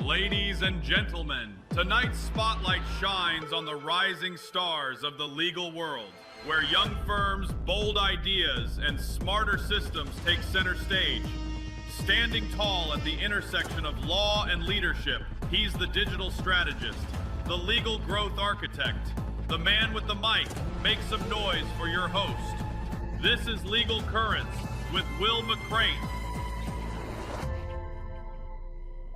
Ladies and gentlemen, tonight's spotlight shines on the rising stars of the legal world, where young firms, bold ideas, and smarter systems take center stage. Standing tall at the intersection of law and leadership, he's the digital strategist, the legal growth architect, the man with the mic. Make some noise for your host. This is Legal Currents with Will McCrane.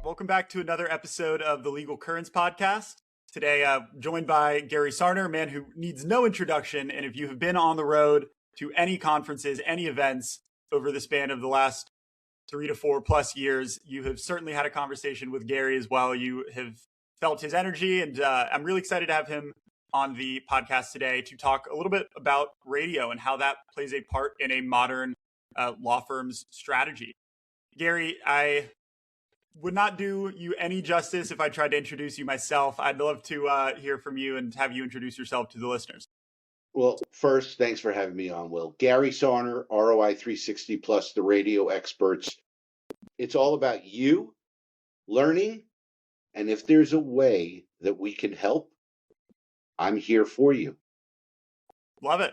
Welcome back to another episode of the Legal Currents podcast. Today, joined by Gary Sarner, a man who needs no introduction. And if you have been on the road to any conferences, any events over the span of the last 3 to 4 plus years, you have certainly had a conversation with Gary as well. You have felt his energy, and I'm really excited to have him on the podcast today to talk a little bit about radio and how that plays a part in a modern law firm's strategy. Gary, I would not do you any justice if I tried to introduce you myself. I'd love to hear from you and have you introduce yourself to the listeners. Well, first, thanks for having me on, Will. Gary Sarner, ROI 360 Plus, the radio experts. It's all about you, learning, and if there's a way that we can help, I'm here for you. Love it.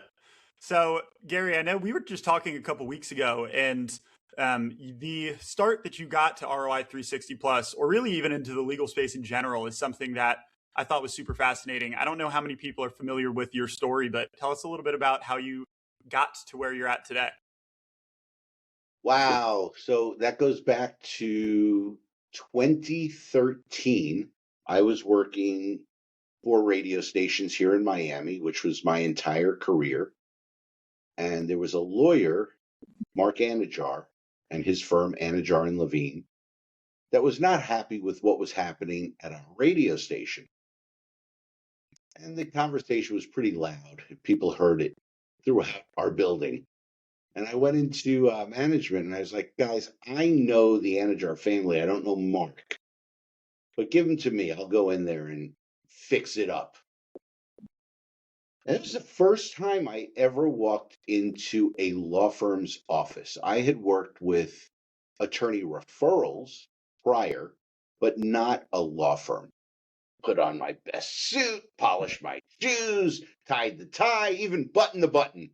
So, Gary, I know we were just talking a couple weeks ago, and the start that you got to ROI 360 Plus, or really even into the legal space in general, is something that I thought was super fascinating. I don't know how many people are familiar with your story, but tell us a little bit about how you got to where you're at today. Wow. So that goes back to 2013. I was working for radio stations here in Miami, which was my entire career. And there was a lawyer, Mark Anajar, and his firm, Anajar and Levine, that was not happy with what was happening at a radio station. And the conversation was pretty loud. People heard it throughout our building. And I went into management and I was like, guys, I know the Anajar family. I don't know Mark. But give him to me. I'll go in there and fix it up. And it was the first time I ever walked into a law firm's office. I had worked with attorney referrals prior, but not a law firm. Put on my best suit, polished my shoes, tied the tie, even buttoned the button.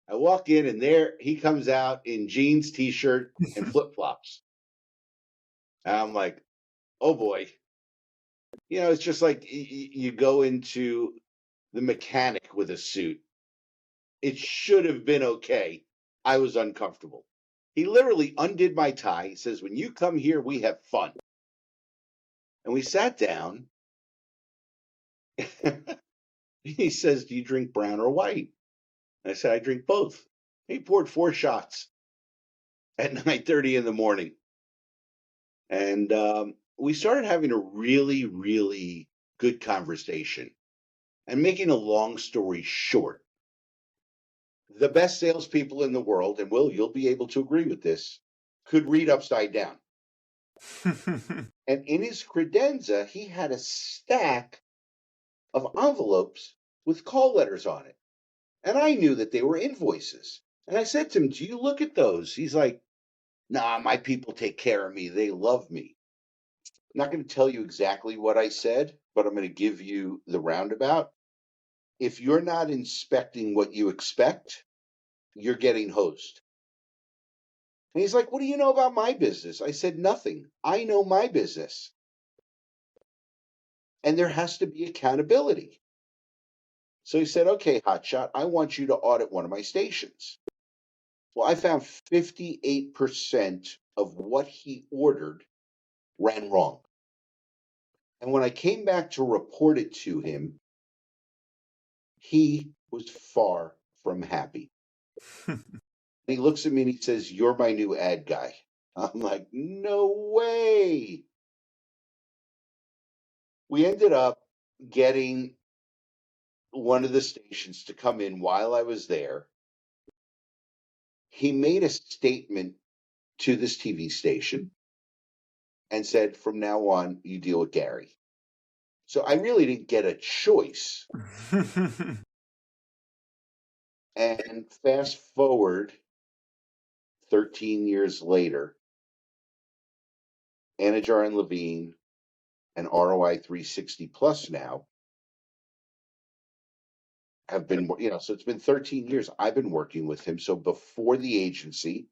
I walk in and there he comes out in jeans, t-shirt, and flip-flops. And I'm like, oh boy. You know, it's just like you go into the mechanic with a suit. It should have been okay. I was uncomfortable. He literally undid my tie. He says, when you come here, we have fun. And we sat down. He says, do you drink brown or white? And I said, I drink both. He poured 4 shots at 9:30 in the morning. And we started having a really, really good conversation. And making a long story short, the best salespeople in the world, and Will, you'll be able to agree with this, could read upside down. And in his credenza, he had a stack of envelopes with call letters on it. And I knew that they were invoices. And I said to him, do you look at those? He's like, nah, my people take care of me. They love me. I'm not going to tell you exactly what I said, but I'm going to give you the roundabout. If you're not inspecting what you expect, you're getting hosed. And he's like, what do you know about my business? I said, nothing. I know my business. And there has to be accountability. So he said, okay, hotshot, I want you to audit one of my stations. Well, I found 58% of what he ordered ran wrong. And when I came back to report it to him, he was far from happy. He looks at me and he says, you're my new ad guy. I'm like, no way. We ended up getting one of the stations to come in while I was there. He made a statement to this TV station and said, from now on, you deal with Gary. So I really didn't get a choice. And fast forward 13 years later, Anajar and Levine and ROI 360 Plus now have been, so it's been 13 years I've been working with him. So before the agency,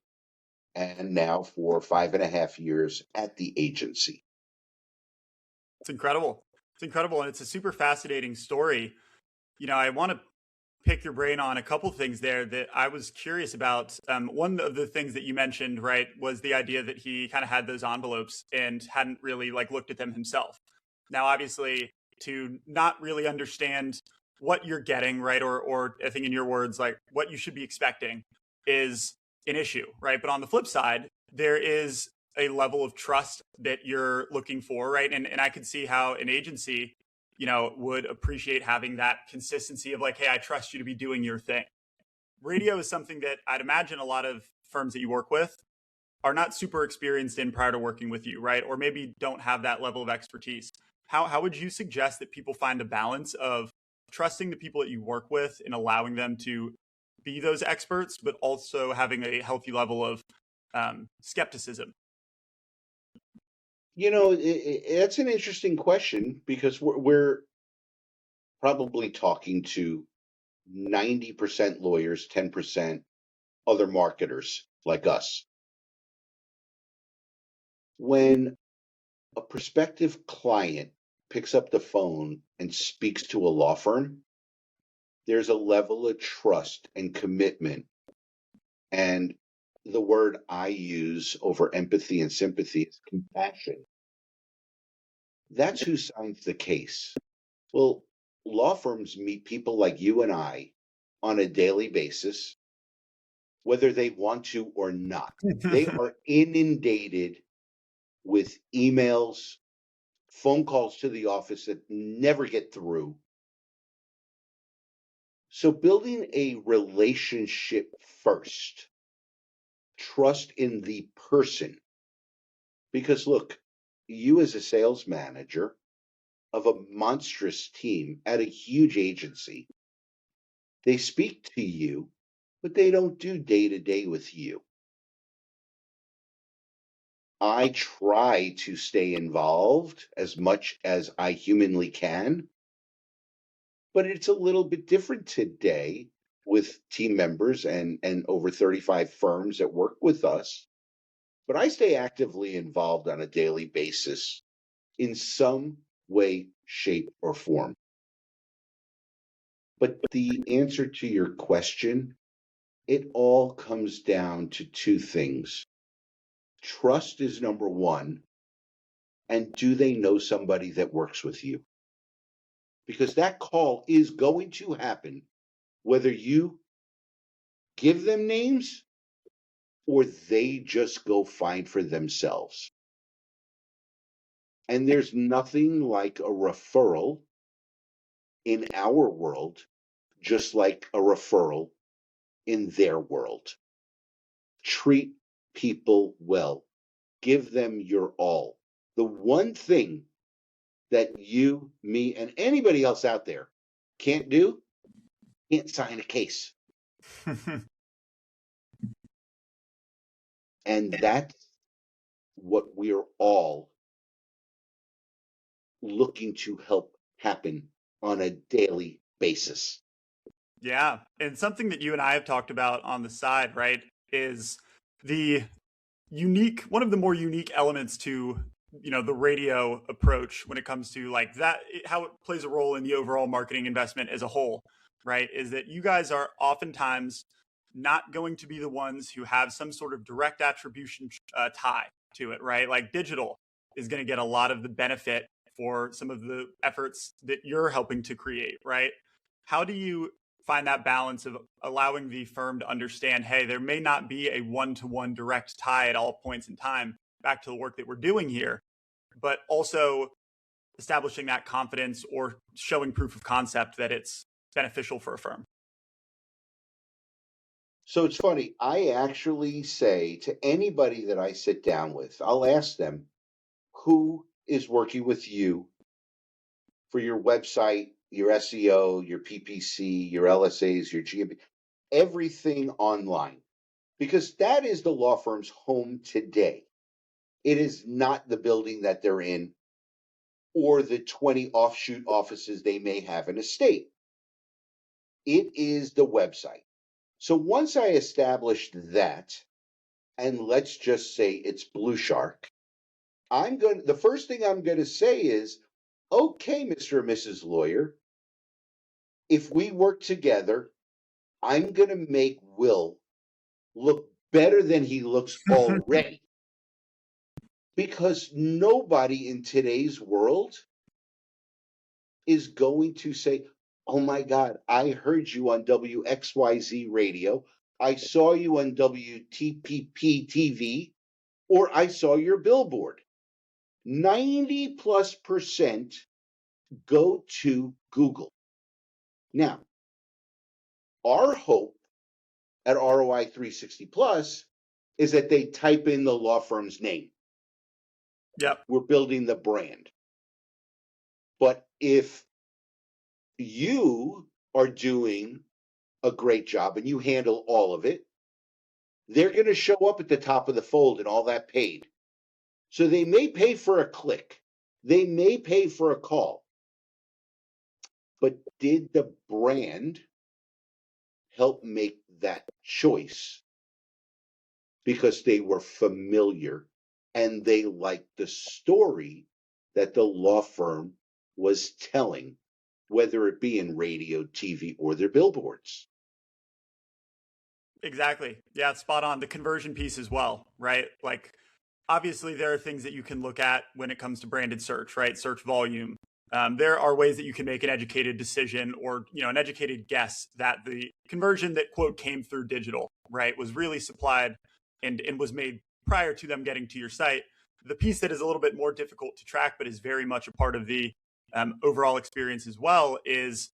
and now for 5.5 years at the agency. It's incredible. It's incredible. And it's a super fascinating story. I want to pick your brain on a couple things there that I was curious about. One of the things that you mentioned, right, was the idea that he kind of had those envelopes and hadn't really looked at them himself. Now, obviously, to not really understand what you're getting, right, or I think in your words, what you should be expecting is an issue, right? But on the flip side, there is a level of trust that you're looking for, right? And I could see how an agency, would appreciate having that consistency of hey, I trust you to be doing your thing. Radio is something that I'd imagine a lot of firms that you work with are not super experienced in prior to working with you, right? Or maybe don't have that level of expertise. How would you suggest that people find a balance of trusting the people that you work with and allowing them to be those experts, but also having a healthy level of skepticism? It's an interesting question because we're probably talking to 90% lawyers, 10% other marketers like us. When a prospective client picks up the phone and speaks to a law firm, there's a level of trust and commitment. And the word I use over empathy and sympathy is compassion. That's who signs the case. Well, law firms meet people like you and I on a daily basis, whether they want to or not. They are inundated with emails, phone calls to the office that never get through. So building a relationship first, trust in the person. Because look, you as a sales manager of a monstrous team at a huge agency, they speak to you, but they don't do day-to-day with you. I try to stay involved as much as I humanly can, but it's a little bit different today with team members and over 35 firms that work with us. But I stay actively involved on a daily basis in some way, shape, or form. But the answer to your question, it all comes down to two things. Trust is number one, and do they know somebody that works with you? Because that call is going to happen whether you give them names or they just go find for themselves. And there's nothing like a referral in our world, just like a referral in their world. Treat people well. Give them your all. The one thing that you, me, and anybody else out there can't do, can't sign a case. And that's what we're all looking to help happen on a daily basis. Yeah. And something that you and I have talked about on the side, right, is the one of the more unique elements to, the radio approach when it comes to that, how it plays a role in the overall marketing investment as a whole, right, is that you guys are oftentimes not going to be the ones who have some sort of direct attribution tie to it, right? Like digital is going to get a lot of the benefit for some of the efforts that you're helping to create, right? How do you find that balance of allowing the firm to understand, hey, there may not be a one-to-one direct tie at all points in time back to the work that we're doing here, but also establishing that confidence or showing proof of concept that it's beneficial for a firm? So it's funny. I actually say to anybody that I sit down with, I'll ask them, who is working with you for your website, your SEO, your PPC, your LSAs, your GMP, everything online? Because that is the law firm's home today. It is not the building that they're in or the 20 offshoot offices they may have in a state. It is the website. So once I established that, and let's just say it's BluShark, the first thing I'm going to say is, okay, Mr. and Mrs. Lawyer, if we work together, I'm going to make Will look better than he looks already. Because nobody in today's world is going to say, oh my God, I heard you on WXYZ radio, I saw you on WTPP TV, or I saw your billboard. 90+% go to Google. Now, our hope at ROI 360 Plus is that they type in the law firm's name. Yep. We're building the brand. But if you are doing a great job and you handle all of it, they're going to show up at the top of the fold and all that paid. So they may pay for a click. They may pay for a call. But did the brand help make that choice? Because they were familiar and they liked the story that the law firm was telling, whether it be in radio, TV, or their billboards. Exactly. Yeah, spot on. The conversion piece as well, right? Like, obviously, there are things that you can look at when it comes to branded search, right? Search volume. There are ways that you can make an educated decision or, an educated guess that the conversion that, quote, came through digital, right, was really supplied and was made prior to them getting to your site. The piece that is a little bit more difficult to track, but is very much a part of the overall experience as well, is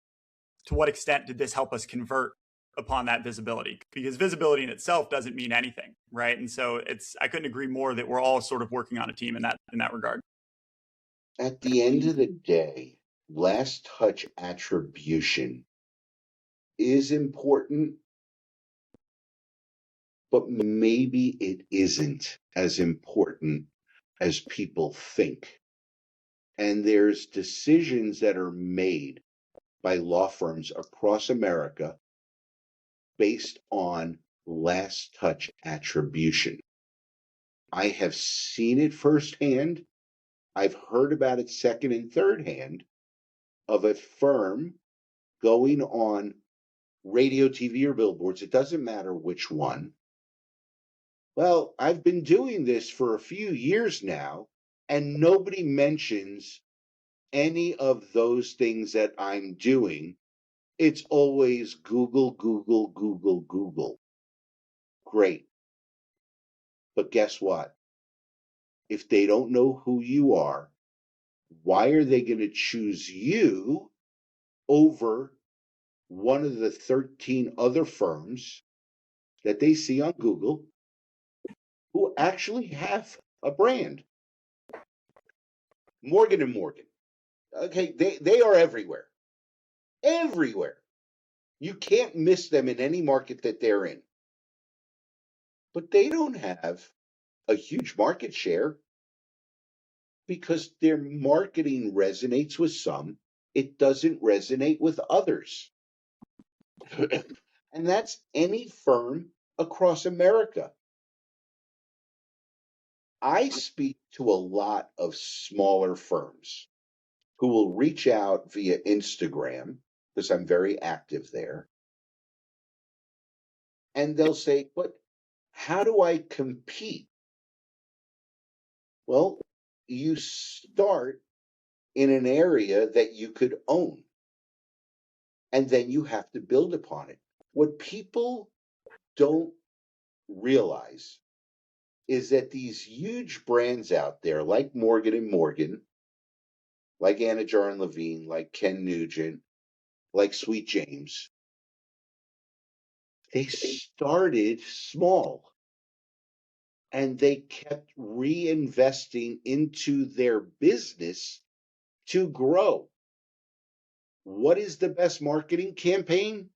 to what extent did this help us convert upon that visibility? Because visibility in itself doesn't mean anything, right? And so I couldn't agree more that we're all sort of working on a team in that regard. At the end of the day, last touch attribution is important, but maybe it isn't as important as people think. And there's decisions that are made by law firms across America based on last touch attribution. I have seen it firsthand. I've heard about it second and third hand of a firm going on radio, TV, or billboards. It doesn't matter which one. Well, I've been doing this for a few years now, and nobody mentions any of those things that I'm doing. It's always Google, Google, Google, Google. Great. But guess what? If they don't know who you are, why are they going to choose you over one of the 13 other firms that they see on Google who actually have a brand? Morgan & Morgan. Okay, they are everywhere. Everywhere. You can't miss them in any market that they're in. But they don't have a huge market share because their marketing resonates with some. It doesn't resonate with others. And that's any firm across America. I speak to a lot of smaller firms who will reach out via Instagram, because I'm very active there. And they'll say, but how do I compete? Well, you start in an area that you could own, and then you have to build upon it. What people don't realize is that these huge brands out there, like Morgan & Morgan, like Anajar and Levine, like Ken Nugent, like Sweet James, they started small and they kept reinvesting into their business to grow. What is the best marketing campaign?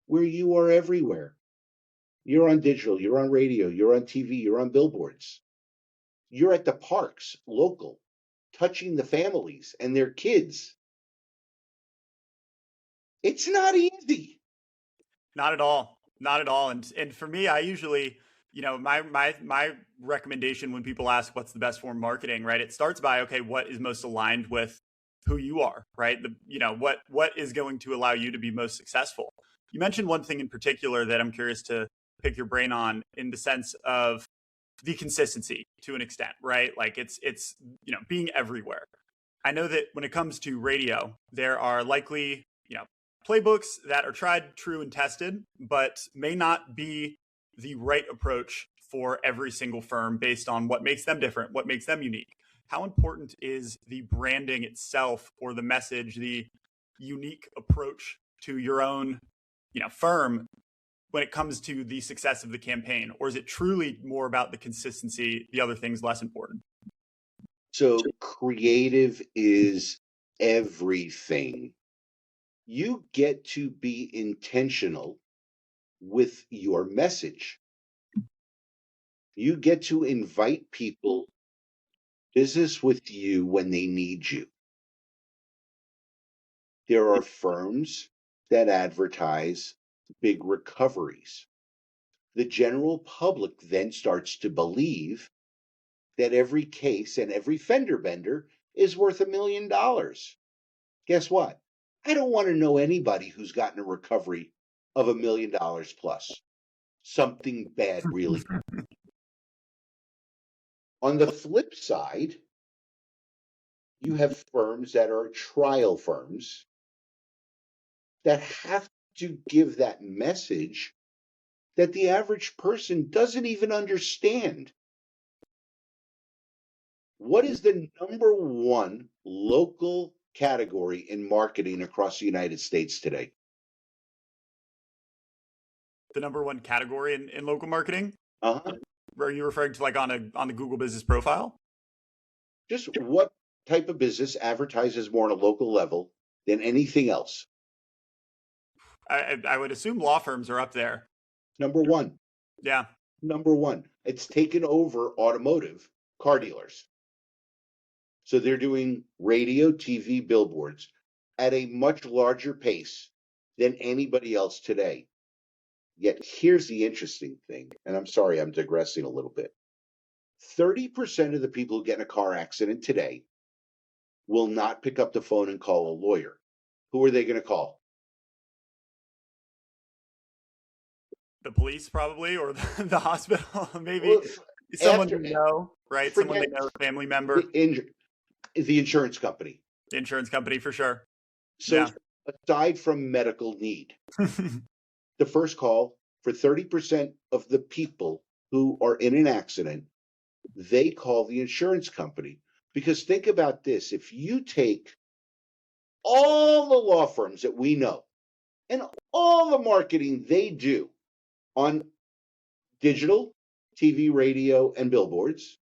Where you are everywhere. You're on digital, you're on radio, you're on TV, you're on billboards. You're at the parks, local, touching the families and their kids. It's not easy. Not at all. Not at all. And for me, I usually, my recommendation when people ask what's the best form of marketing, right? It starts by, okay, what is most aligned with who you are, right? What is going to allow you to be most successful? You mentioned one thing in particular that I'm curious to pick your brain on, in the sense of the consistency to an extent, right? Like it's being everywhere. I know that when it comes to radio, there are likely, playbooks that are tried, true, and tested, but may not be the right approach for every single firm based on what makes them different, what makes them unique. How important is the branding itself, or the message, the unique approach to your own, firm when it comes to the success of the campaign? Or is it truly more about the consistency, the other things less important? So creative is everything. You get to be intentional with your message. You get to invite people business with you when they need you. There are firms that advertise big recoveries. The general public then starts to believe that every case and every fender bender is worth $1 million. Guess what? I don't want to know anybody who's gotten a recovery of $1 million plus. Something bad really. On the flip side, you have firms that are trial firms that have to give that message that the average person doesn't even understand. What is the number one local category in marketing across the United States today? The number one category in local marketing? Uh-huh. Are you referring to like on the Google Business Profile? Just what type of business advertises more on a local level than anything else? I would assume law firms are up there. Number one. Yeah. Number one. It's taken over automotive car dealers. So they're doing radio, TV, billboards at a much larger pace than anybody else today. Yet here's the interesting thing, and I'm sorry, I'm digressing a little bit. 30% of the people who get in a car accident today will not pick up the phone and call a lawyer. Who are they going to call? The police, probably, or the hospital, maybe. Well, someone they know, right? Someone they know, a family member. The insurance company. The insurance company, for sure. So aside from medical need, the first call for 30% of the people who are in an accident, they call the insurance company. Because think about this, if you take all the law firms that we know and all the marketing they do on digital, TV, radio, and billboards,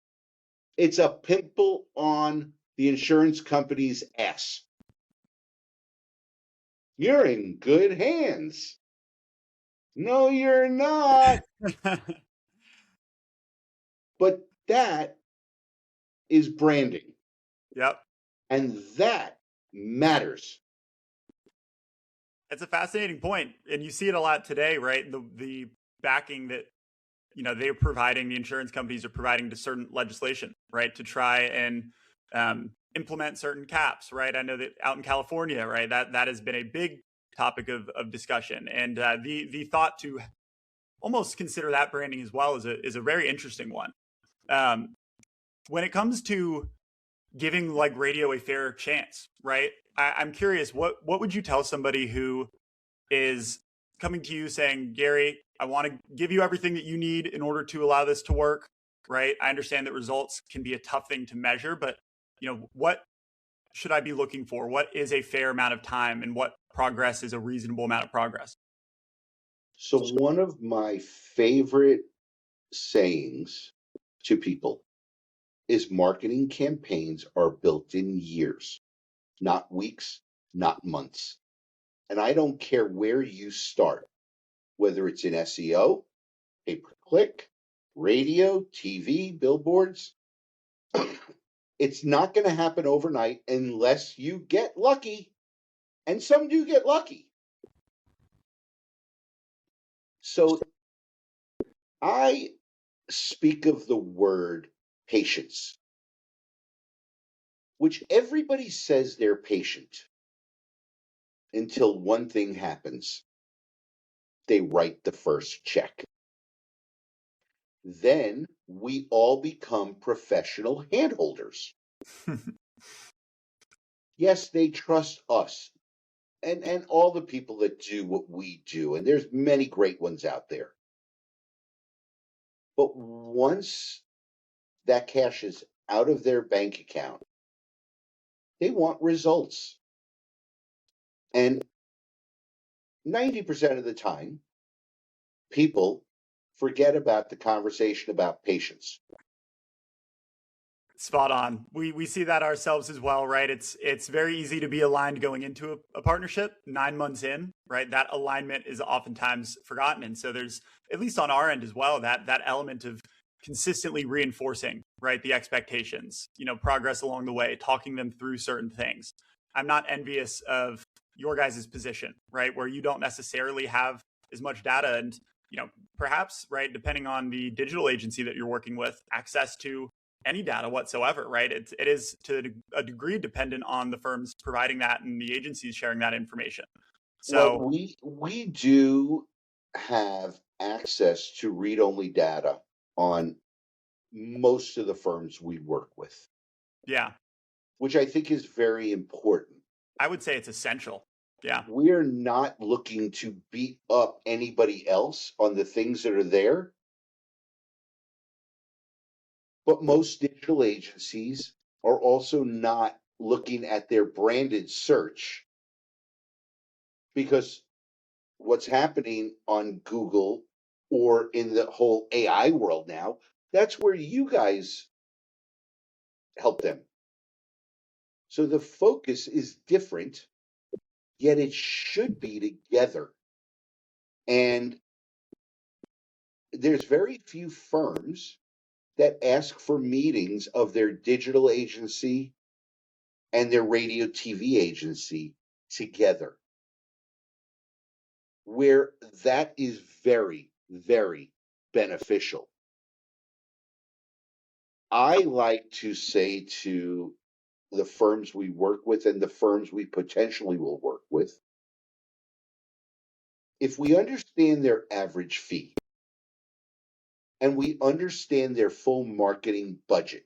it's a pimple on the insurance company's ass. You're in good hands. No, you're not. But that is branding. Yep. And that matters. It's a fascinating point. And you see it a lot today, right? The backing that, they're providing, the insurance companies are providing to certain legislation, right? To try and implement certain caps, right? I know that out in California, right, that has been a big topic of discussion. And the thought to almost consider that branding as well is a very interesting one. When it comes to giving like radio a fair chance, right? I'm curious, what would you tell somebody who is coming to you saying, Gary, I want to give you everything that you need in order to allow this to work, right? I understand that results can be a tough thing to measure, but what should I be looking for? What is a fair amount of time, and what progress is a reasonable amount of progress? So one of my favorite sayings to people is marketing campaigns are built in years, not weeks, not months. And I don't care where you start, whether it's in SEO, pay-per-click, radio, TV, billboards. It's not going to happen overnight unless you get lucky. And some do get lucky. So I speak of the word patience, which everybody says they're patient until one thing happens. They write the first check. Then we all become professional handholders. Yes, they trust us and all the people that do what we do. And there's many great ones out there. But once that cash is out of their bank account, they want results. And 90% of the time, people forget about the conversation about patience. Spot on. We see that ourselves as well, right? It's very easy to be aligned going into a partnership 9 months in, right? That alignment is oftentimes forgotten. And so there's, at least on our end as well, that element of consistently reinforcing, right, the expectations, progress along the way, talking them through certain things. I'm not envious of your guys' position, right, where you don't necessarily have as much data and, perhaps, right, depending on the digital agency that you're working with, access to any data whatsoever, right? It is to a degree dependent on the firms providing that and the agencies sharing that information. So well, we do have access to read-only data on most of the firms we work with. Yeah. Which I think is very important. I would say it's essential. Yeah. We're not looking to beat up anybody else on the things that are there. But most digital agencies are also not looking at their branded search, because what's happening on Google or in the whole AI world now, that's where you guys help them. So the focus is different, yet it should be together. And there's very few firms that ask for meetings of their digital agency and their radio TV agency together, where that is very, very beneficial. I like to say to the firms we work with and the firms we potentially will work with, if we understand their average fee and we understand their full marketing budget,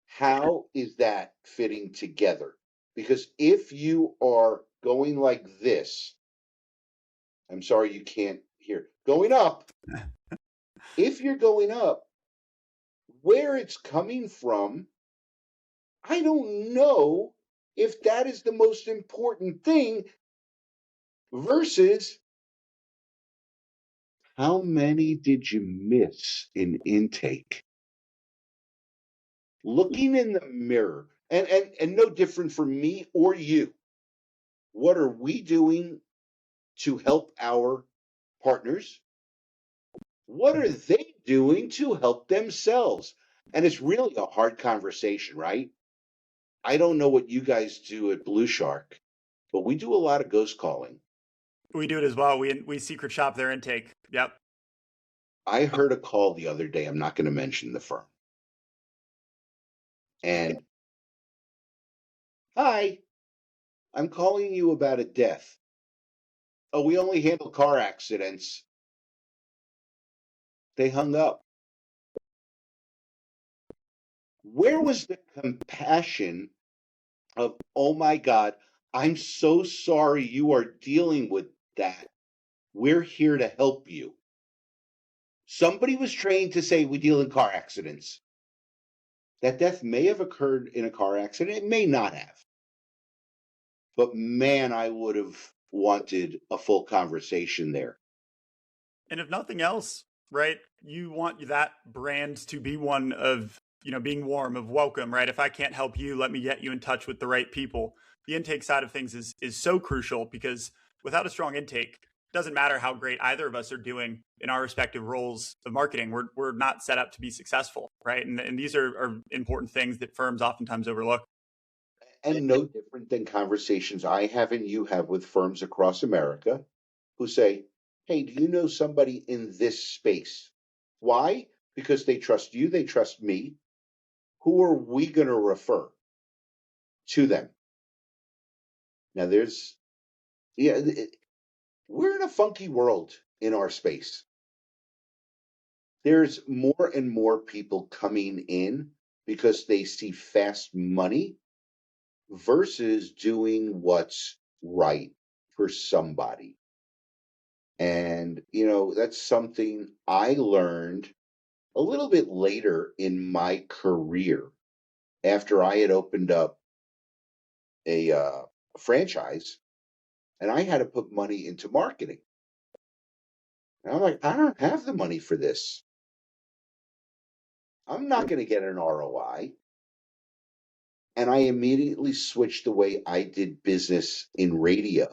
how is that fitting together? Because if you are going like this, I'm sorry you can't hear, going up, if you're going up, where it's coming from, I don't know if that is the most important thing versus how many did you miss in intake? Looking in the mirror, and no different for me or you. What are we doing to help our partners? What are they doing to help themselves? And it's really a hard conversation, right? I don't know what you guys do at BluShark, but we do a lot of ghost calling. We do it as well. We secret shop their intake. Yep. I heard a call the other day. I'm not going to mention the firm. And, hi, I'm calling you about a death. Oh, we only handle car accidents. They hung up. Where was the compassion of, oh my God, I'm so sorry you are dealing with that. We're here to help you. Somebody was trained to say we deal in car accidents. That death may have occurred in a car accident. It may not have. But man, I would have wanted a full conversation there. And if nothing else, right, you want that brand to be one of, being warm, of welcome, right? If I can't help you, let me get you in touch with the right people. The intake side of things is so crucial, because without a strong intake, it doesn't matter how great either of us are doing in our respective roles of marketing. We're not set up to be successful, right? And these are important things that firms oftentimes overlook. And no different than conversations I have and you have with firms across America who say, hey, do you know somebody in this space? Why? Because they trust you, they trust me. Who are we going to refer to them? Now, we're in a funky world in our space. There's more and more people coming in because they see fast money versus doing what's right for somebody. And, that's something I learned a little bit later in my career after I had opened up a franchise and I had to put money into marketing. And I'm like, I don't have the money for this. I'm not going to get an ROI. And I immediately switched the way I did business in radio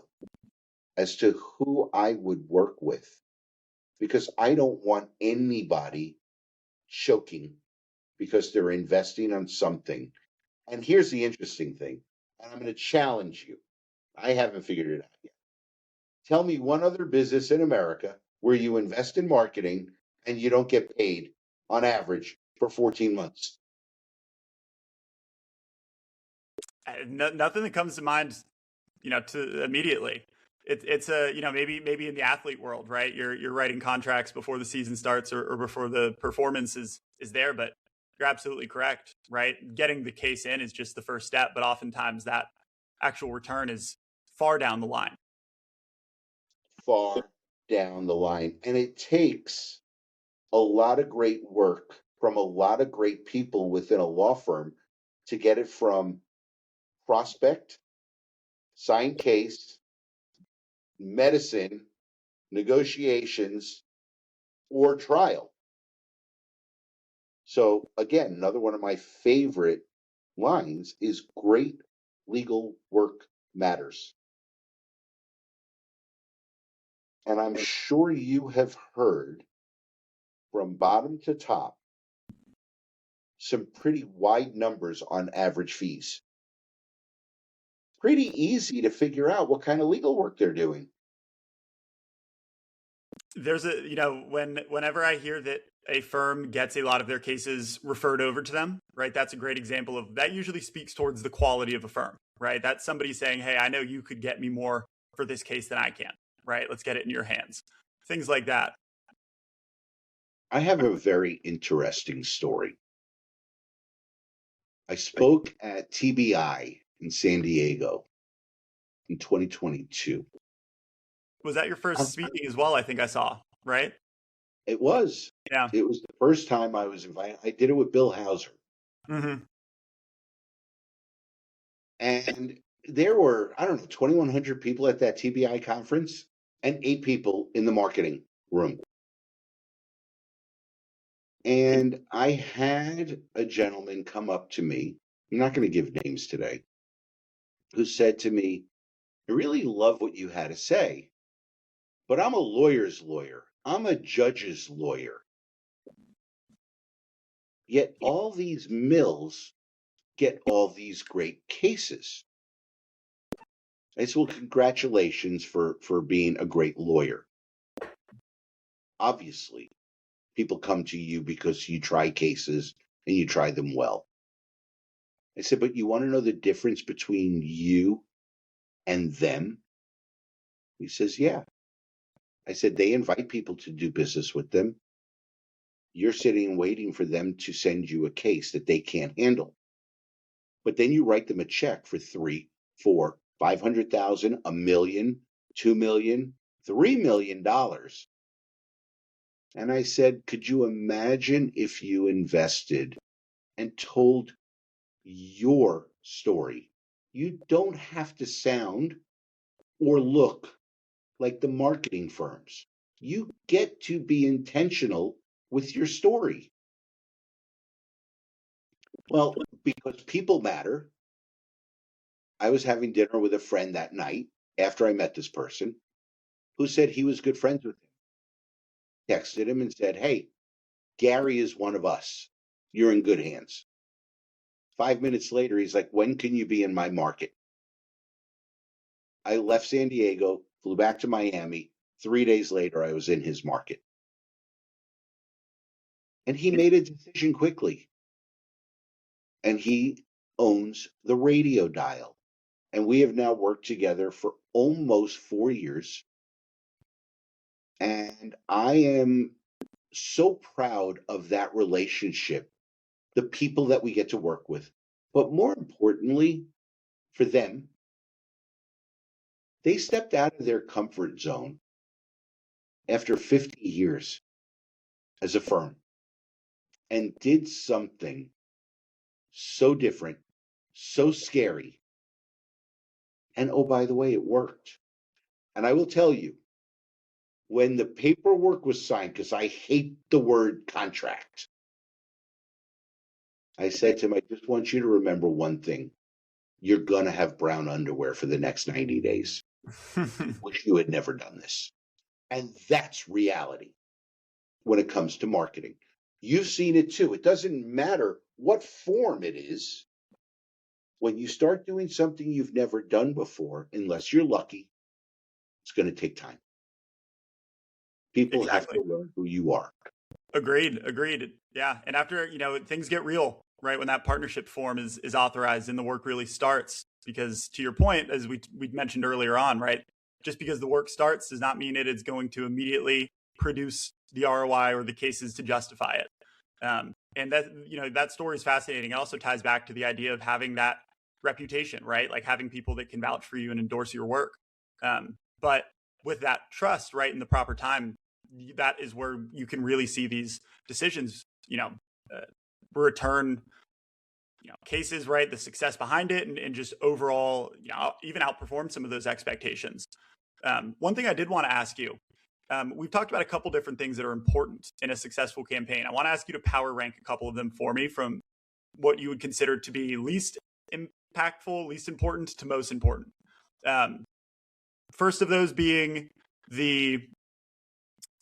as to who I would work with, because I don't want anybody choking because they're investing on something. And here's the interesting thing, and I'm going to challenge you. I haven't figured it out yet. Tell me one other business in America where you invest in marketing and you don't get paid on average for 14 months. Nothing that comes to mind, to immediately. It's a, maybe in the athlete world, right? You're writing contracts before the season starts or before the performance is there, but you're absolutely correct, right? Getting the case in is just the first step, but oftentimes that actual return is far down the line. Far down the line. And it takes a lot of great work from a lot of great people within a law firm to get it from prospect, signed case, medicine, negotiations, or trial. So again, another one of my favorite lines is great legal work matters. And I'm sure you have heard from bottom to top some pretty wide numbers on average fees. Pretty easy to figure out what kind of legal work they're doing. There's whenever I hear that a firm gets a lot of their cases referred over to them, right? That's a great example of that. Usually speaks towards the quality of a firm, right? That's somebody saying, hey, I know you could get me more for this case than I can, right? Let's get it in your hands. Things like that. I have a very interesting story. I spoke at TBI in San Diego in 2022. Was that your first speaking as well? I think I saw, right? It was. Yeah. It was the first time I was invited. I did it with Bill Hauser. Mm-hmm. And there were, 2,100 people at that TBI conference and 8 people in the marketing room. And I had a gentleman come up to me, I'm not going to give names today, who said to me, I really love what you had to say, but I'm a lawyer's lawyer. I'm a judge's lawyer. Yet all these mills get all these great cases. I said, well, congratulations for being a great lawyer. Obviously, people come to you because you try cases and you try them well. I said, but you want to know the difference between you and them? He says, yeah. I said, they invite people to do business with them. You're sitting and waiting for them to send you a case that they can't handle. But then you write them a check for $3, $4, $500,000, $1 million, $2 million, $3 million. And I said, could you imagine if you invested and told your story? You don't have to sound or look like the marketing firms. You get to be intentional with your story. Well, because people matter, I was having dinner with a friend that night after I met this person who said he was good friends with him. Texted him and said, hey, Gary is one of us. you're in good hands. 5 minutes later, he's like, when can you be in my market? I left San Diego, flew back to Miami. 3 days later, I was in his market. And he made a decision quickly. And he owns the radio dial. And we have now worked together for almost 4 years. And I am so proud of that relationship, the people that we get to work with. But more importantly, for them, they stepped out of their comfort zone after 50 years as a firm and did something so different, so scary. And oh, by the way, it worked. And I will tell you, when the paperwork was signed, because I hate the word contract, I said to him, I just want you to remember one thing. You're going to have brown underwear for the next 90 days. Wish you had never done this. And that's reality when it comes to marketing. You've seen it too. It doesn't matter what form it is. When you start doing something you've never done before, unless you're lucky, it's going to take time. People have to learn who you are. Agreed. Yeah. And after, things get real, right? When that partnership form is authorized and the work really starts, because to your point, as we mentioned earlier on, right? Just because the work starts does not mean it is going to immediately produce the ROI or the cases to justify it. And that story is fascinating. It also ties back to the idea of having that reputation, right? Like having people that can vouch for you and endorse your work. But with that trust, right, in the proper time, that is where you can really see these decisions, return, cases, right, the success behind it, and just overall, even outperform some of those expectations. One thing I did want to ask you, we've talked about a couple different things that are important in a successful campaign. I want to ask you to power rank a couple of them for me from what you would consider to be least impactful, least important to most important. First of those being the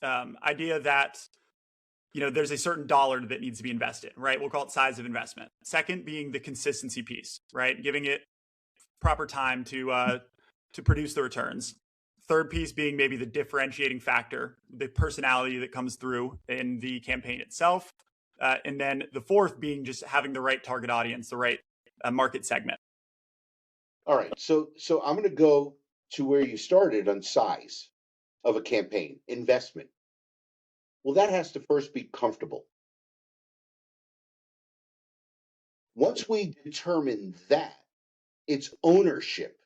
idea that there's a certain dollar that needs to be invested, right? We'll call it size of investment. Second being the consistency piece, right? Giving it proper time to produce the returns. Third piece being maybe the differentiating factor, the personality that comes through in the campaign itself. And then the fourth being just having the right target audience, the right market segment. All right. So I'm going to go to where you started on size of a campaign, investment. Well, that has to first be comfortable. Once we determine that, it's ownership.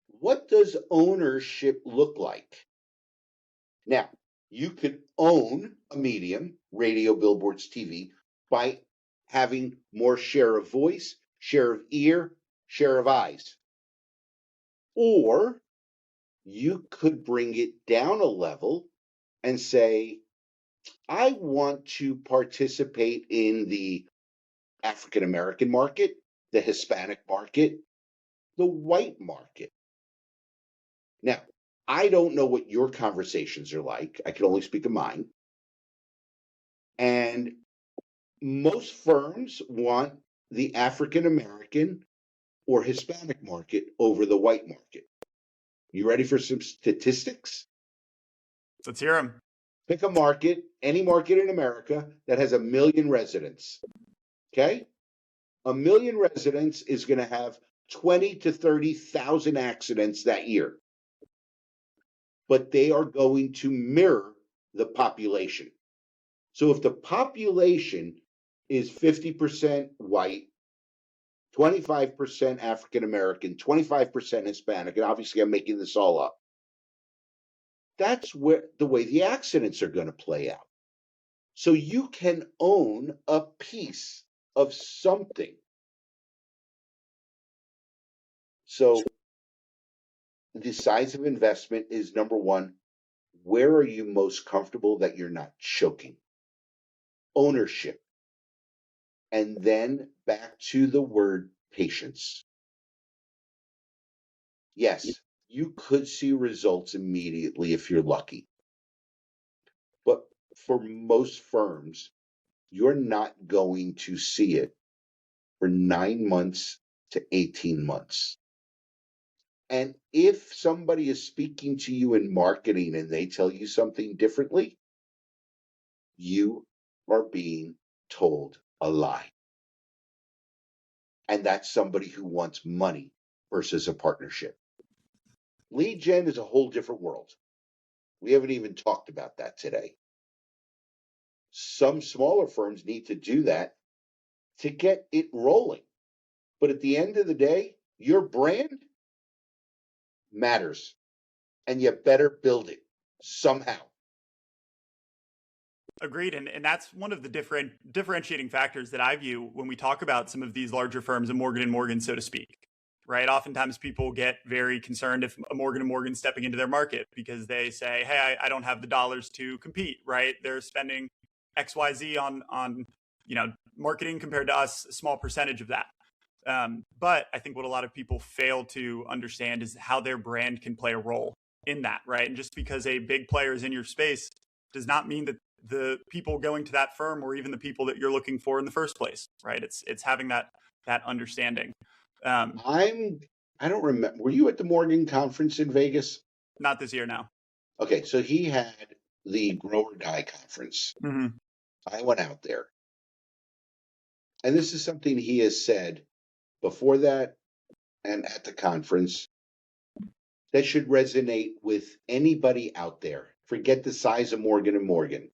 What does ownership look like? Now, you could own a medium, radio, billboards, TV, by having more share of voice, share of ear, share of eyes. Or you could bring it down a level and say, I want to participate in the African American market, the Hispanic market, the white market. Now, I don't know what your conversations are like. I can only speak of mine. And most firms want the African American or Hispanic market over the white market. You ready for some statistics? Let's hear them. Pick a market, any market in America that has 1 million residents. Okay? 1 million residents is going to have 20 to 30,000 accidents that year. But they are going to mirror the population. So if the population is 50% white, 25% African American, 25% Hispanic, and obviously I'm making this all up, that's where the way the accidents are going to play out. So you can own a piece of something. So the size of investment is number one. Where are you most comfortable that you're not choking? Ownership. And then back to the word patience. Yes, you could see results immediately if you're lucky. But for most firms, you're not going to see it for 9 months to 18 months. And if somebody is speaking to you in marketing and they tell you something differently, you are being told a lie. And that's somebody who wants money versus a partnership. Lead gen is a whole different world. We haven't even talked about that today. Some smaller firms need to do that to get it rolling. But at the end of the day, your brand matters, and you better build it somehow. Agreed. And that's one of the differentiating factors that I view when we talk about some of these larger firms, a Morgan & Morgan, so to speak, right? Oftentimes people get very concerned if a Morgan & Morgan stepping into their market because they say, hey, I don't have the dollars to compete, right? They're spending XYZ on marketing compared to us, a small percentage of that. But I think what a lot of people fail to understand is how their brand can play a role in that, right? And just because a big player is in your space does not mean that the people going to that firm or even the people that you're looking for in the first place, right? It's having that understanding. I don't remember. Were you at the Morgan conference in Vegas? Not this year now. Okay, so he had the Grow or Die conference. Mm-hmm. I went out there. And this is something he has said before that and at the conference that should resonate with anybody out there. Forget the size of Morgan & Morgan.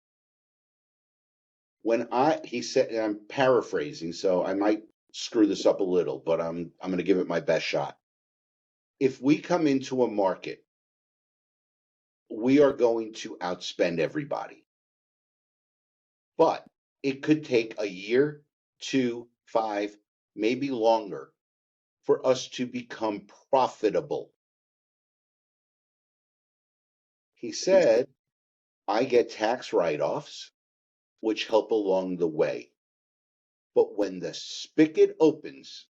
He said, and I'm paraphrasing, so I might screw this up a little, but I'm going to give it my best shot. If we come into a market, we are going to outspend everybody. But it could take a year, 2, 5, maybe longer for us to become profitable. He said, I get tax write-offs, which help along the way. But when the spigot opens,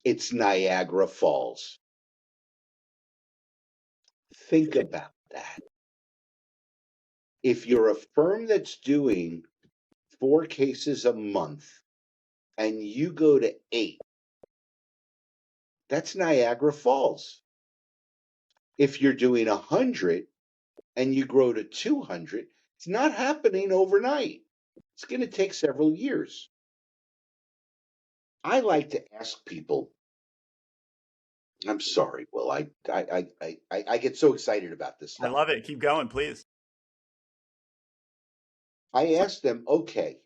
it's Niagara Falls. Think about that. If you're a firm that's doing 4 cases a month and you go to 8, that's Niagara Falls. If you're doing 100 and you grow to 200, it's not happening overnight. It's going to take several years. I like to ask people, I'm sorry, Will, I get so excited about this stuff. I love it. Keep going, please. I asked them, okay,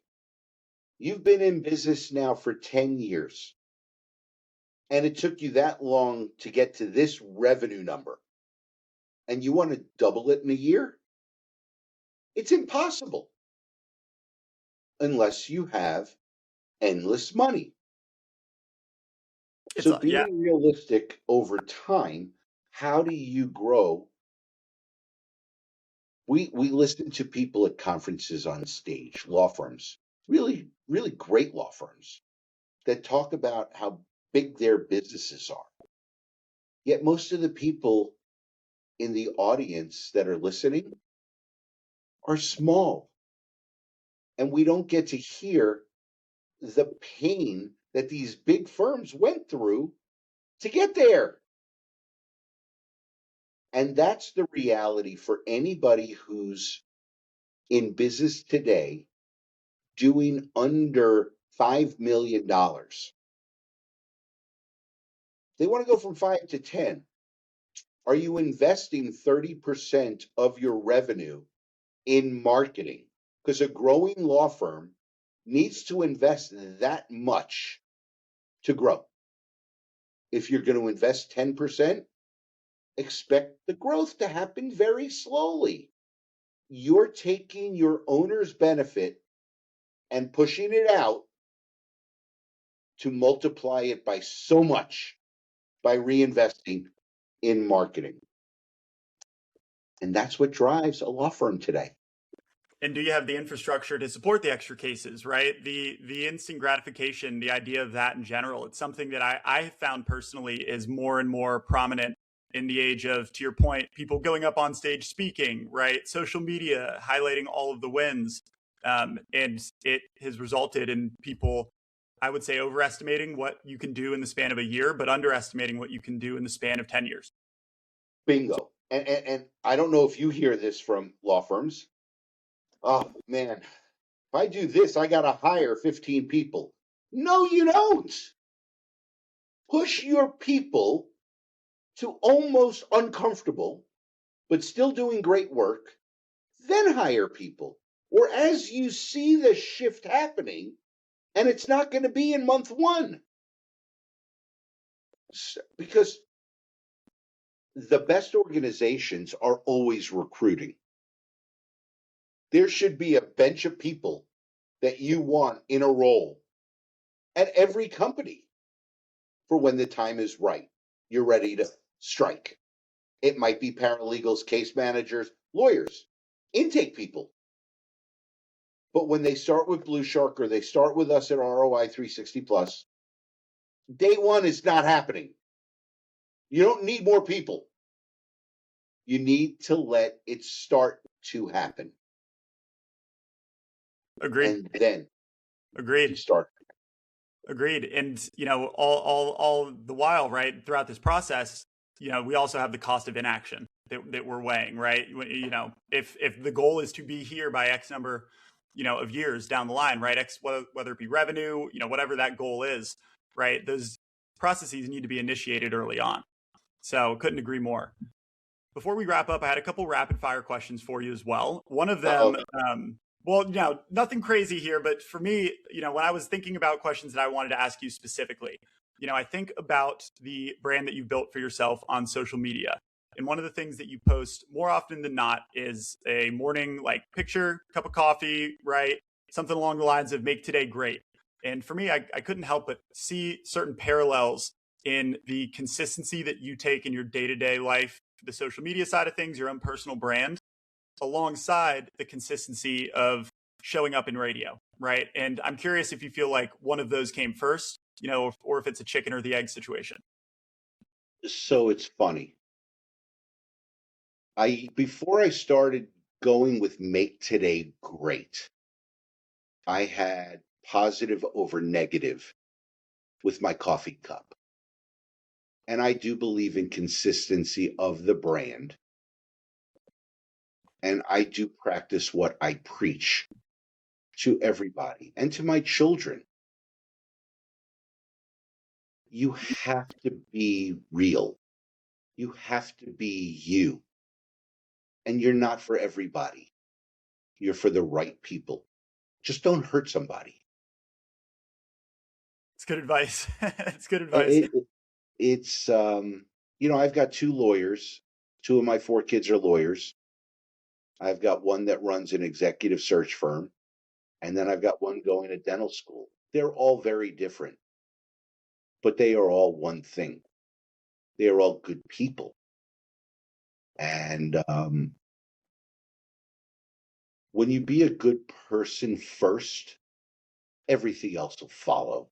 you've been in business now for 10 years, and it took you that long to get to this revenue number, and you want to double it in a year? It's impossible unless you have endless money. So being realistic over time, how do you grow? We listen to people at conferences on stage, law firms, really, really great law firms that talk about how big their businesses are. Yet most of the people in the audience that are listening are small. And we don't get to hear the pain that these big firms went through to get there. And that's the reality for anybody who's in business today doing under $5 million. They want to go from 5 to 10. Are you investing 30% of your revenue in marketing? Because a growing law firm needs to invest that much to grow. If you're going to invest 10%, expect the growth to happen very slowly. You're taking your owner's benefit and pushing it out to multiply it by so much by reinvesting in marketing. And that's what drives a law firm today. And do you have the infrastructure to support the extra cases, right? The instant gratification, the idea of that in general, it's something that I have found personally is more and more prominent in the age of, to your point, people going up on stage speaking, right? Social media, highlighting all of the wins. And it has resulted in people, I would say, overestimating what you can do in the span of a year, but underestimating what you can do in the span of 10 years. Bingo. And I don't know if you hear this from law firms. Oh, man, if I do this, I got to hire 15 people. No, you don't. Push your people to almost uncomfortable, but still doing great work, then hire people. Or as you see the shift happening, and it's not going to be in month one. Because the best organizations are always recruiting. There should be a bench of people that you want in a role at every company for when the time is right. You're ready to strike. It might be paralegals, case managers, lawyers, intake people. But when they start with BluShark or they start with us at ROI 360 Plus, day one is not happening. You don't need more people. You need to let it start to happen. Agreed. And then Agreed. Start. Agreed. And, all the while, right, throughout this process, we also have the cost of inaction that we're weighing, right? If the goal is to be here by X number, of years down the line, right? X, whether it be revenue, whatever that goal is, right? Those processes need to be initiated early on. So couldn't agree more. Before we wrap up, I had a couple rapid fire questions for you as well. One of them, nothing crazy here, but for me, when I was thinking about questions that I wanted to ask you specifically, I think about the brand that you built for yourself on social media. And one of the things that you post more often than not is a morning picture, cup of coffee, right? Something along the lines of make today great. And for me, I couldn't help but see certain parallels in the consistency that you take in your day-to-day life, the social media side of things, your own personal brand, alongside the consistency of showing up in radio, right? And I'm curious if you feel like one of those came first, or if it's a chicken or the egg situation. So it's funny. Before I started going with Make Today Great, I had positive over negative with my coffee cup. And I do believe in consistency of the brand. And I do practice what I preach to everybody and to my children. You have to be real. You have to be you. And you're not for everybody. You're for the right people. Just don't hurt somebody. It's good advice. It's good advice. I've got 2 lawyers. 2 of my 4 kids are lawyers. I've got one that runs an executive search firm. And then I've got one going to dental school. They're all very different. But they are all one thing. They are all good people. And when you be a good person first, everything else will follow.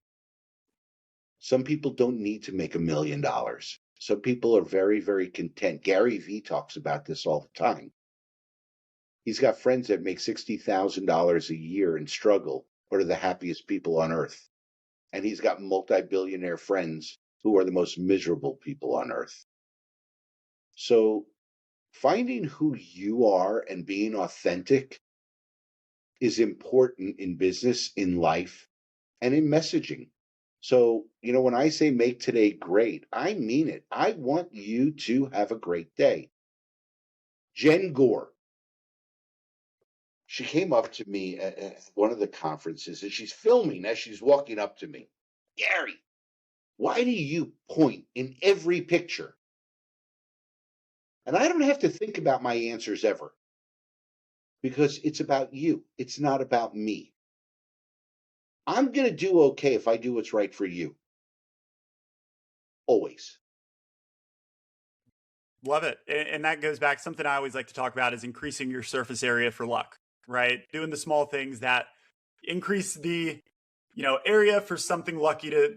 Some people don't need to make $1 million. Some people are very, very content. Gary Vee talks about this all the time. He's got friends that make $60,000 a year and struggle, but are the happiest people on earth. And he's got multi-billionaire friends who are the most miserable people on earth. So finding who you are and being authentic is important in business, in life, and in messaging. So, when I say make today great, I mean it. I want you to have a great day. Jen Gore, she came up to me at one of the conferences and she's filming as she's walking up to me. Gary, why do you point in every picture? And I don't have to think about my answers ever because it's about you. It's not about me. I'm going to do okay if I do what's right for you. Always. Love it. And that goes back, something I always like to talk about is increasing your surface area for luck, right? Doing the small things that increase the, area for something lucky to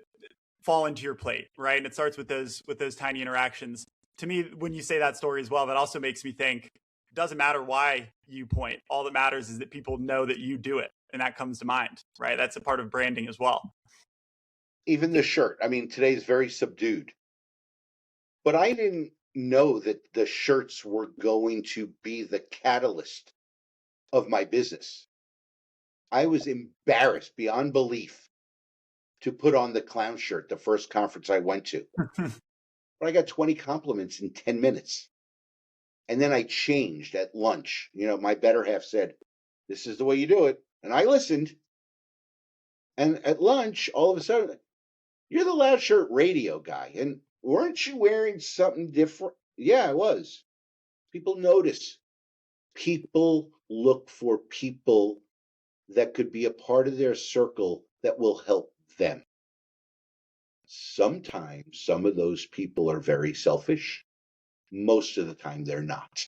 fall into your plate, right? And it starts with those tiny interactions. To me, when you say that story as well, that also makes me think, it doesn't matter why you point. All that matters is that people know that you do it. And that comes to mind, right? That's a part of branding as well. Even the shirt. I mean, today's very subdued. But I didn't know that the shirts were going to be the catalyst of my business. I was embarrassed beyond belief to put on the clown shirt the first conference I went to. But I got 20 compliments in 10 minutes. And then I changed at lunch. You know, my better half said, this is the way you do it. And I listened. And at lunch, all of a sudden, you're the Loud Shirt radio guy. And weren't you wearing something different? Yeah, I was. People notice. People look for people that could be a part of their circle that will help them. Sometimes some of those people are very selfish. Most of the time, they're not.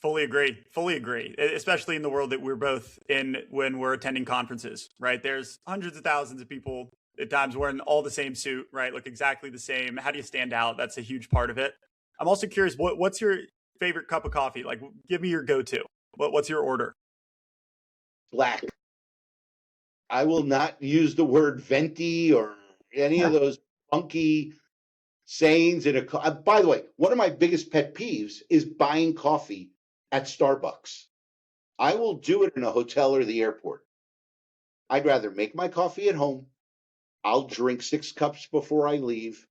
Fully agree. Fully agree. Especially in the world that we're both in when we're attending conferences, right? There's hundreds of thousands of people at times wearing all the same suit, right? Look exactly the same. How do you stand out? That's a huge part of it. I'm also curious, what's your favorite cup of coffee? Like, give me your go-to. What's your order? Black. I will not use the word venti or any of those funky sayings in a. By the way, one of my biggest pet peeves is buying coffee at Starbucks. I will do it in a hotel or the airport. I'd rather make my coffee at home. I'll drink 6 cups before I leave.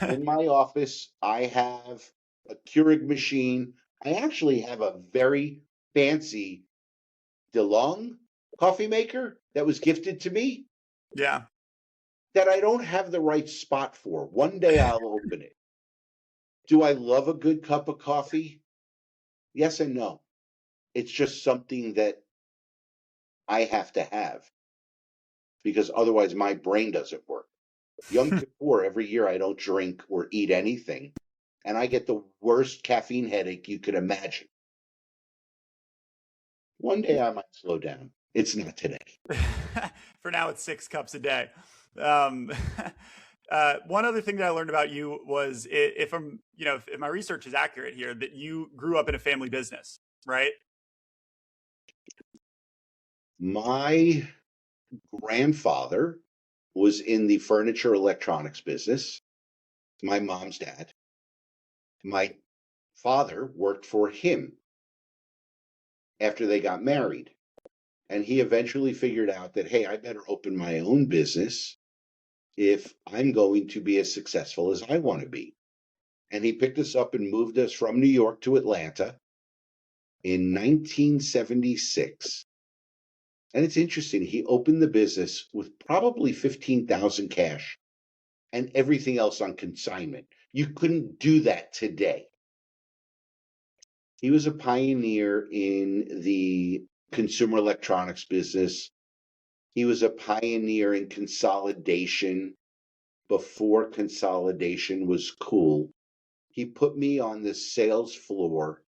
In my office, I have a Keurig machine. I actually have a very fancy DeLong coffee maker that was gifted to me. Yeah. That I don't have the right spot for. One day I'll open it. Do I love a good cup of coffee? Yes and no. It's just something that I have to have because otherwise my brain doesn't work. Yom Kippur, every year I don't drink or eat anything, and I get the worst caffeine headache you could imagine. One day I might slow down. It's not today. For now, it's 6 cups a day. One other thing that I learned about you was if my research is accurate here, that you grew up in a family business, right? My grandfather was in the furniture electronics business. My mom's dad. My father worked for him after they got married. And he eventually figured out that, hey, I better open my own business if I'm going to be as successful as I want to be. And he picked us up and moved us from New York to Atlanta in 1976. And it's interesting, he opened the business with probably 15,000 cash and everything else on consignment. You couldn't do that today. He was a pioneer in the consumer electronics business. He was a pioneer in consolidation before consolidation was cool. He put me on the sales floor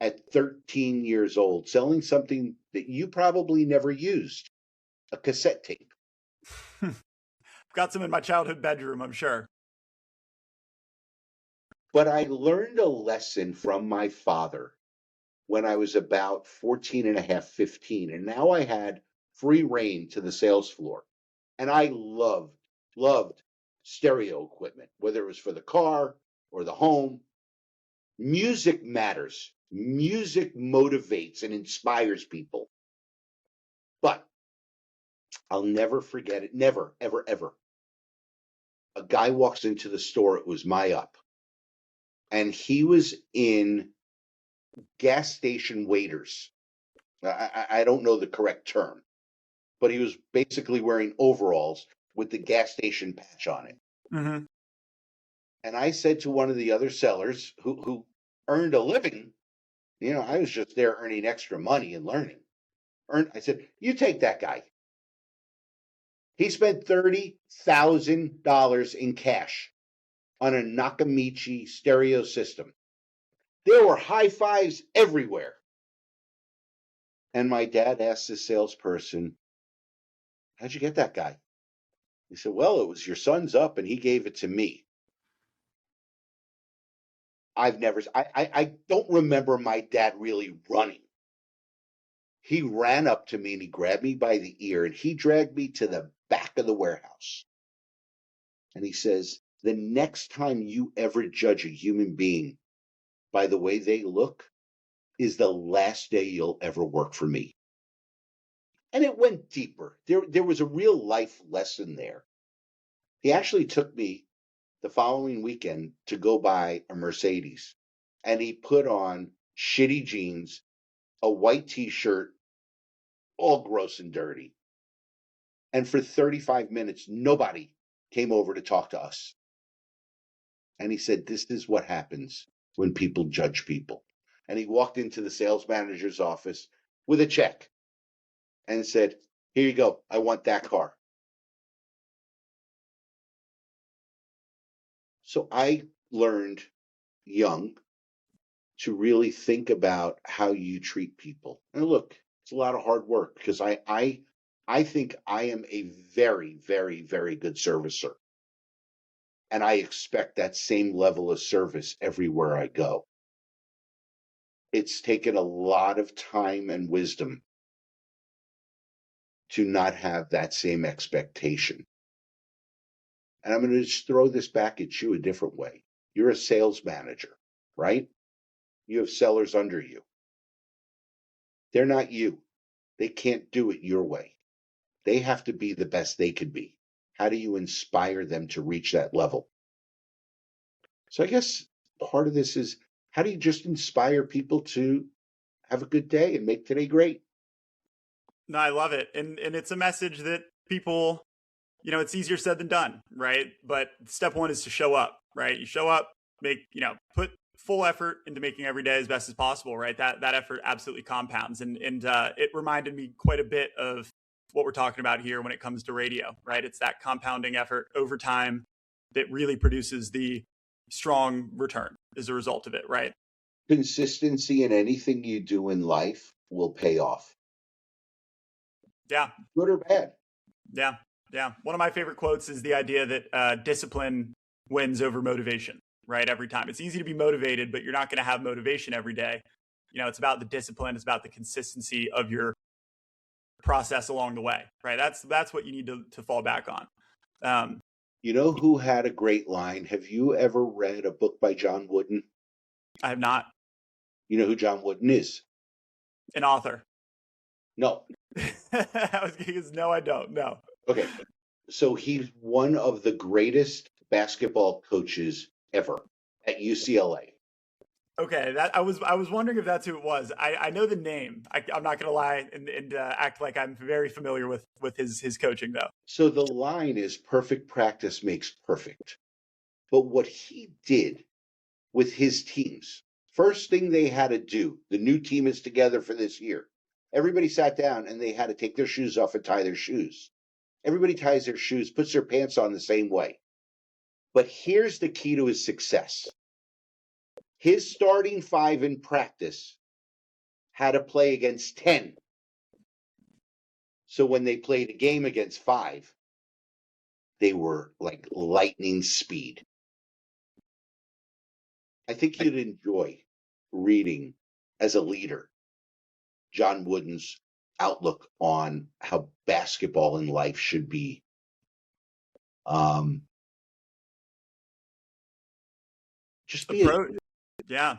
at 13 years old, selling something that you probably never used, a cassette tape. Got some in my childhood bedroom, I'm sure. But I learned a lesson from my father when I was about 14 and a half, 15. And now I had free reign to the sales floor. And I loved stereo equipment, whether it was for the car or the home. Music matters. Music motivates and inspires people. But I'll never forget it. Never, ever, ever. A guy walks into the store. It was my up. And he was in gas station waiters. I don't know the correct term, but he was basically wearing overalls with the gas station patch on it. Mm-hmm. And I said to one of the other sellers who earned a living, I was just there earning extra money and learning. I said, you take that guy. He spent $30,000 in cash on a Nakamichi stereo system. There were high fives everywhere. And my dad asked the salesperson, how'd you get that guy? He said, well, it was your son's up and he gave it to me. I don't remember my dad really running. He ran up to me and he grabbed me by the ear and he dragged me to the back of the warehouse. And he says, the next time you ever judge a human being by the way they look is the last day you'll ever work for me. And it went deeper. There was a real life lesson there. He actually took me the following weekend to go buy a Mercedes. And he put on shitty jeans, a white t-shirt, all gross and dirty. And for 35 minutes, nobody came over to talk to us. And he said, this is what happens when people judge people. And he walked into the sales manager's office with a check and said, here you go. I want that car. So I learned young to really think about how you treat people. And look, it's a lot of hard work because I think I am a very, very, very good servicer. And I expect that same level of service everywhere I go. It's taken a lot of time and wisdom to not have that same expectation. And I'm going to just throw this back at you a different way. You're a sales manager, right? You have sellers under you. They're not you. They can't do it your way. They have to be the best they could be. How do you inspire them to reach that level? So I guess part of this is, how do you just inspire people to have a good day and make today great? No, I love it. And it's a message that people, it's easier said than done, right? But step one is to show up, right? You show up, put full effort into making every day as best as possible, right? That effort absolutely compounds. And it reminded me quite a bit of what we're talking about here when it comes to radio, right? It's that compounding effort over time that really produces the strong return as a result of it, right? Consistency in anything you do in life will pay off. Yeah. Good or bad. Yeah. Yeah. One of my favorite quotes is the idea that discipline wins over motivation, right? Every time. It's easy to be motivated, but you're not going to have motivation every day. It's about the discipline. It's about the consistency of your process along the way, right? That's what you need to fall back on. You know who had a great line? Have you ever read a book by John Wooden? I have not. You know who John Wooden is? An author. No. No, I don't. No. Okay. So he's one of the greatest basketball coaches ever at UCLA. Okay, I was wondering if that's who it was. I know the name. I'm not going to lie and act like I'm very familiar with his coaching, though. So the line is perfect practice makes perfect. But what he did with his teams, first thing they had to do, the new team is together for this year. Everybody sat down and they had to take their shoes off and tie their shoes. Everybody ties their shoes, puts their pants on the same way. But here's the key to his success. His starting five in practice had to play against 10. So when they played a game against 5, they were like lightning speed. I think you'd enjoy reading, as a leader, John Wooden's outlook on how basketball in life should be. Just be yeah.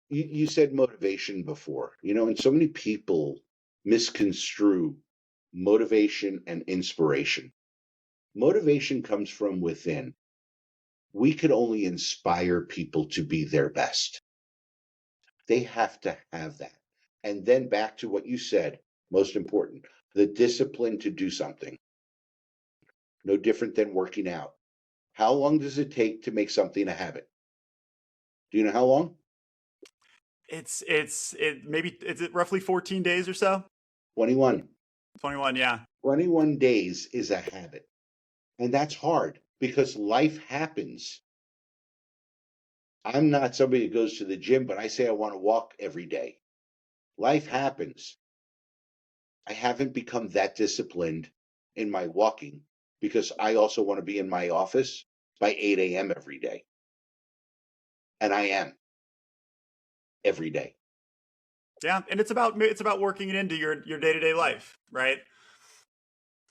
You said motivation before, and so many people misconstrue motivation and inspiration. Motivation comes from within. We could only inspire people to be their best. They have to have that. And then back to what you said, most important, the discipline to do something. No different than working out. How long does it take to make something a habit? Do you know how long? Is it roughly 14 days or so? 21. 21, yeah. 21 days is a habit. And that's hard because life happens. I'm not somebody that goes to the gym, but I say I want to walk every day. Life happens. I haven't become that disciplined in my walking because I also want to be in my office by 8 a.m. every day. And I am every day. Yeah, and it's about working it into your day-to-day life, right?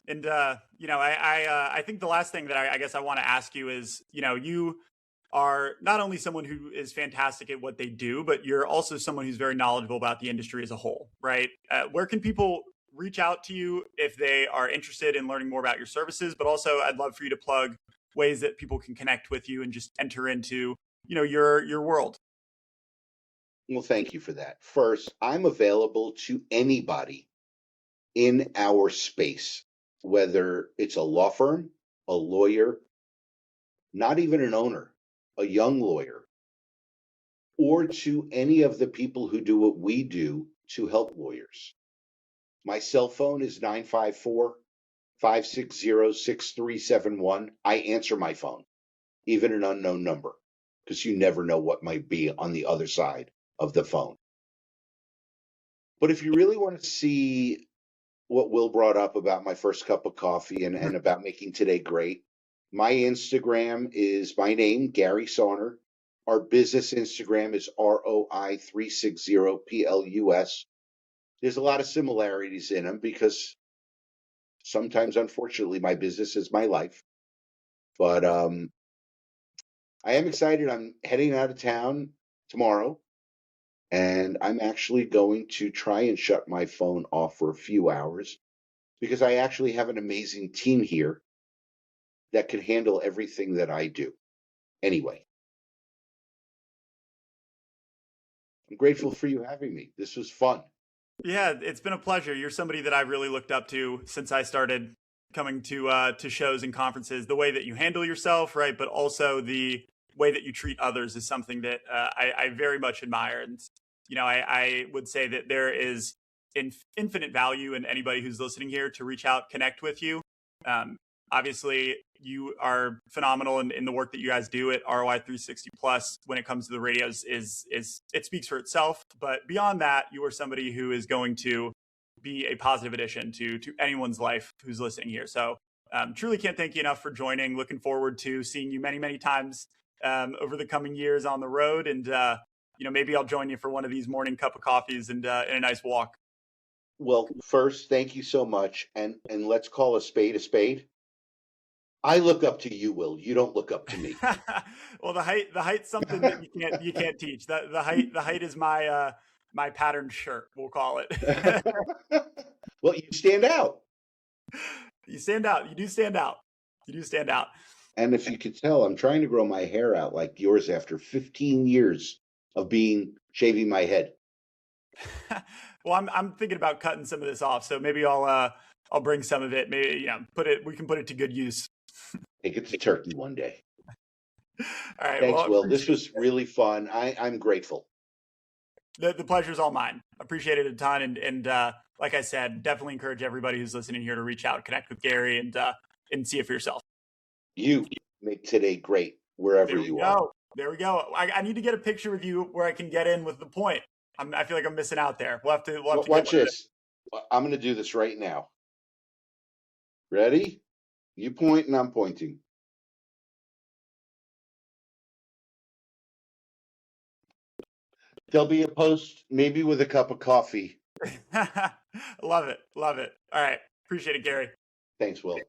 And I think the last thing that I guess I want to ask you is, you are not only someone who is fantastic at what they do, but you're also someone who's very knowledgeable about the industry as a whole, right? Where can people reach out to you if they are interested in learning more about your services? But also, I'd love for you to plug ways that people can connect with you and just enter into, your world. Well, thank you for that. First, I'm available to anybody in our space, whether it's a law firm, a lawyer, not even an owner, a young lawyer, or to any of the people who do what we do to help lawyers. My cell phone is 954-560-6371. I answer my phone, even an unknown number, because you never know what might be on the other side of the phone. But if you really want to see what Will brought up about my first cup of coffee and about making today great, my Instagram is my name, Gary Sarner. Our business Instagram is ROI360PLUS. There's a lot of similarities in them because sometimes, unfortunately, my business is my life. But I am excited. I'm heading out of town tomorrow. And I'm actually going to try and shut my phone off for a few hours because I actually have an amazing team here that can handle everything that I do. Anyway, I'm grateful for you having me. This was fun. Yeah, it's been a pleasure. You're somebody that I've really looked up to since I started coming to shows and conferences. The way that you handle yourself, right, but also the way that you treat others is something that I very much admire. And I would say that there is infinite value in anybody who's listening here to reach out, connect with you. Obviously, you are phenomenal in the work that you guys do at ROI 360 Plus when it comes to the radios. Is it speaks for itself. But beyond that, you are somebody who is going to be a positive addition to anyone's life who's listening here. So truly can't thank you enough for joining. Looking forward to seeing you many, many times over the coming years on the road. And, maybe I'll join you for one of these morning cup of coffees and a nice walk. Well, first, thank you so much. And let's call a spade a spade. I look up to you, Will. You don't look up to me. Well, the height's something that you can't teach. The height is my my patterned shirt, we'll call it. Well, you stand out. You stand out. You do stand out. You do stand out. And if you could tell, I'm trying to grow my hair out like yours after 15 years of shaving my head. Well, I'm thinking about cutting some of this off, so maybe I'll bring some of it. Maybe we can put it to good use. Take it to Turkey one day. All right. Thanks, Will. This was really fun. I'm grateful. The pleasure's all mine. Appreciate it a ton. And like I said, definitely encourage everybody who's listening here to reach out, connect with Gary, and see it for yourself. You make today great wherever you are. There we go. I need to get a picture of you where I can get in with the point. I feel like I'm missing out there. We'll have to watch this. I'm going to do this right now. Ready? You point and I'm pointing. There'll be a post, maybe with a cup of coffee. Love it. Love it. All right. Appreciate it, Gary. Thanks, Will.